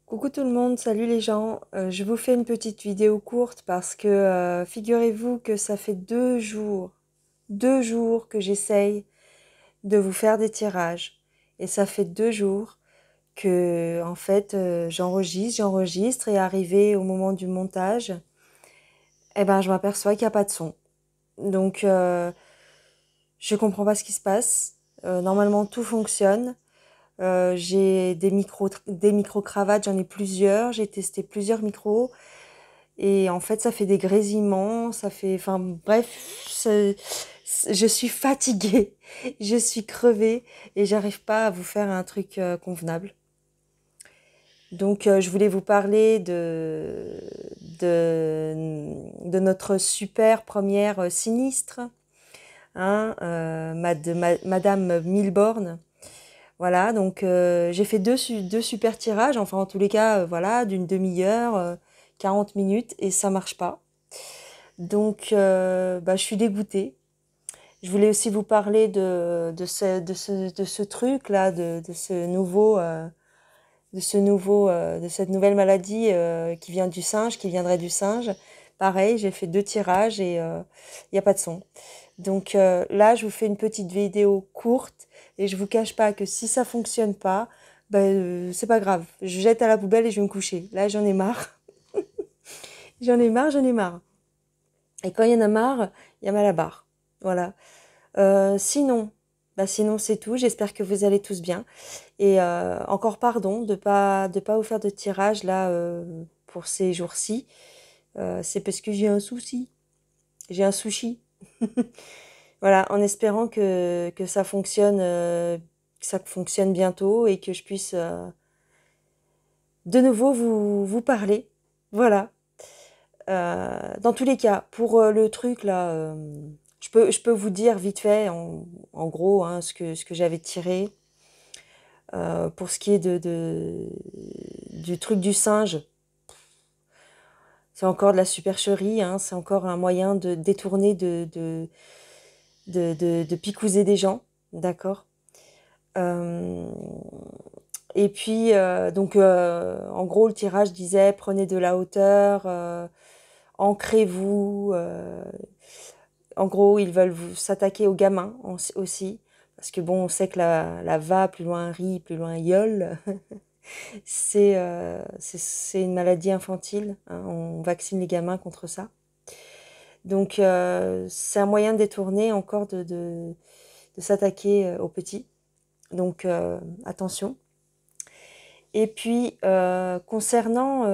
Coucou tout le monde, salut les gens. Je vous fais une petite vidéo courte parce que figurez-vous que ça fait 2 jours que j'essaye de vous faire des tirages. Et ça fait 2 jours que en fait j'enregistre et arrivé au moment du montage, eh ben je m'aperçois qu'il n'y a pas de son. Donc je comprends pas ce qui se passe. Normalement tout fonctionne. J'ai des micro-cravates, j'en ai plusieurs. J'ai testé plusieurs micros. Et en fait, ça fait des grésillements, ça fait, enfin bref, je suis fatiguée, je suis crevée et j'arrive pas à vous faire un truc convenable. Donc, je voulais vous parler de notre super première sinistre, hein, Madame Milborn. Voilà, donc j'ai fait deux super tirages, enfin en tous les cas, voilà, d'une demi-heure, 40 minutes, et ça marche pas. Donc, bah, je suis dégoûtée. Je voulais aussi vous parler de ce truc-là, de cette nouvelle maladie qui vient du singe, qui viendrait du singe. Pareil, j'ai fait 2 tirages et il n'y a pas de son. Donc là, je vous fais une petite vidéo courte et je vous cache pas que si ça fonctionne pas, ben c'est pas grave. Je jette à la poubelle et je vais me coucher. Là, j'en ai marre. J'en ai marre. Et quand il y en a marre, il y a mal à la barre. Voilà. Sinon, bah sinon c'est tout. J'espère que vous allez tous bien. Et encore pardon de pas vous faire de tirage là pour ces jours-ci. C'est parce que j'ai un souci. J'ai un sushi. Voilà, en espérant que ça fonctionne bientôt et que je puisse de nouveau vous parler. Voilà. Dans tous les cas, pour le truc là, je peux vous dire vite fait, en gros, hein, ce que j'avais tiré. Pour ce qui est du truc du singe, c'est encore de la supercherie, hein, c'est encore un moyen de détourner, de picouser des gens, d'accord. Euh, et puis, donc, en gros, le tirage disait, prenez de la hauteur, ancrez-vous. En gros, ils veulent s'attaquer aux gamins aussi. Parce que bon, on sait que la va, plus loin rit, plus loin yole. C'est une maladie infantile, hein, on vaccine les gamins contre ça. Donc, c'est un moyen détourné encore de s'attaquer aux petits. Donc, attention. Et puis, concernant...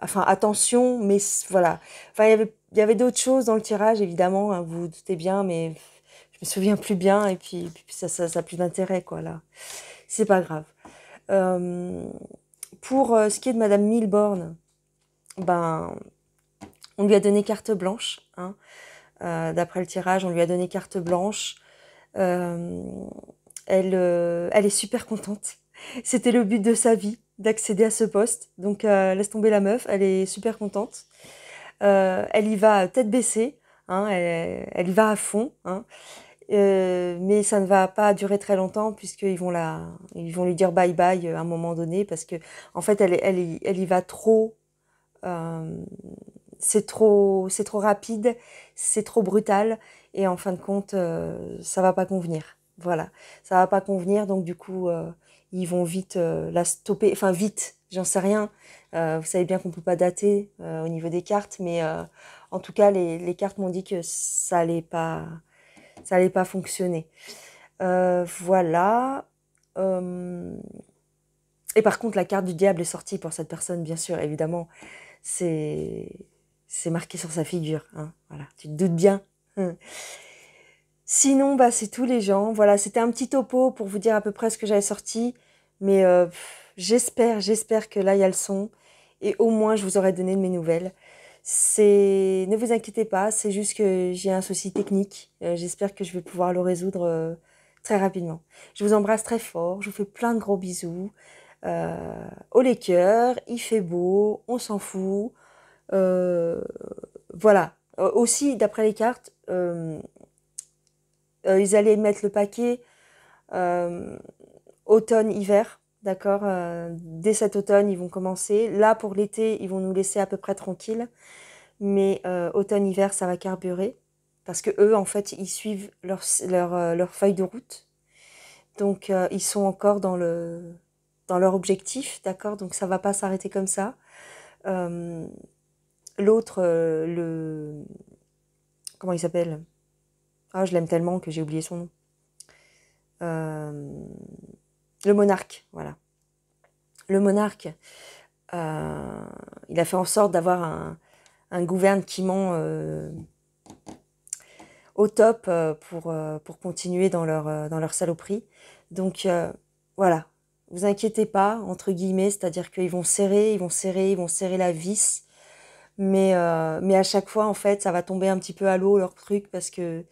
enfin, attention, mais voilà. Enfin, il y avait d'autres choses dans le tirage, évidemment, hein, vous vous doutez bien, mais je me souviens plus bien, et puis ça a plus d'intérêt, quoi, là. C'est pas grave. Euh, pour ce qui est de Madame Milborn, ben, on lui a donné carte blanche, hein. D'après le tirage, on lui a donné carte blanche. Euh, elle est super contente. C'était le but de sa vie, d'accéder à ce poste. Donc, laisse tomber la meuf, elle est super contente. Elle y va tête baissée, hein, elle y va à fond, hein. Mais ça ne va pas durer très longtemps ils vont lui dire bye bye à un moment donné parce que en fait elle y va trop. euh, c'est trop rapide, c'est trop brutal et en fin de compte, ça va pas convenir. Voilà, ça va pas convenir donc du coup, ils vont vite la stopper. Enfin vite, j'en sais rien. Vous savez bien qu'on peut pas dater au niveau des cartes, mais en tout cas les cartes m'ont dit que ça allait pas fonctionner. Voilà. Euh, Et par contre, la carte du diable est sortie pour cette personne, bien sûr, évidemment. C'est c'est marqué sur sa figure, hein. Voilà, tu te doutes bien. Sinon, bah c'est tous les gens. Voilà, c'était un petit topo pour vous dire à peu près ce que j'avais sorti, mais j'espère que là il y a le son et au moins je vous aurai donné de mes nouvelles. Ne vous inquiétez pas, c'est juste que j'ai un souci technique. J'espère que je vais pouvoir le résoudre très rapidement. Je vous embrasse très fort, je vous fais plein de gros bisous. Au les cœurs, il fait beau, on s'en fout. Euh, voilà. Aussi, d'après les cartes, ils allaient mettre le paquet euh, automne-hiver. d'accord? Dès cet automne, ils vont commencer. Là, pour l'été, ils vont nous laisser à peu près tranquilles. Mais automne-hiver, ça va carburer. Parce que eux, en fait, ils suivent leur feuille de route. Donc, ils sont encore dans leur objectif, d'accord? Donc, ça va pas s'arrêter comme ça. Euh, L'autre, comment il s'appelle? Ah, je l'aime tellement que j'ai oublié son nom. Euh, le monarque, voilà. Le monarque, euh, il a fait en sorte d'avoir un gouvernement au top pour continuer dans leur saloperie. Donc voilà, vous inquiétez pas, entre guillemets, c'est-à-dire qu'ils vont serrer, ils vont serrer, ils vont serrer la vis, mais à chaque fois, en fait, ça va tomber un petit peu à l'eau, leur truc, parce que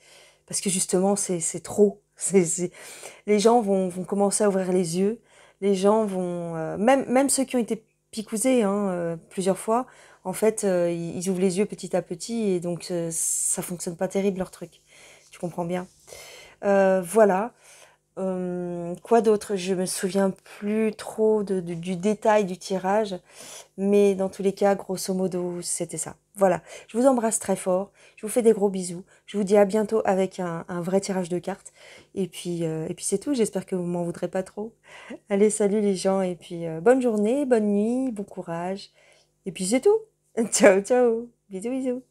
justement, c'est trop. Les gens vont commencer à ouvrir les yeux, les gens vont... même ceux qui ont été picousés hein, plusieurs fois, en fait, ils ouvrent les yeux petit à petit, et donc ça fonctionne pas terrible, leur truc. Tu comprends bien. Voilà. Quoi d'autre? Je me souviens plus trop du détail du tirage, mais dans tous les cas, grosso modo, c'était ça. Voilà. Je vous embrasse très fort. Je vous fais des gros bisous. Je vous dis à bientôt avec un vrai tirage de cartes. Et puis c'est tout. J'espère que vous m'en voudrez pas trop. Allez, salut les gens. Et puis bonne journée, bonne nuit, bon courage. Et puis c'est tout. Ciao, ciao. Bisous, bisous.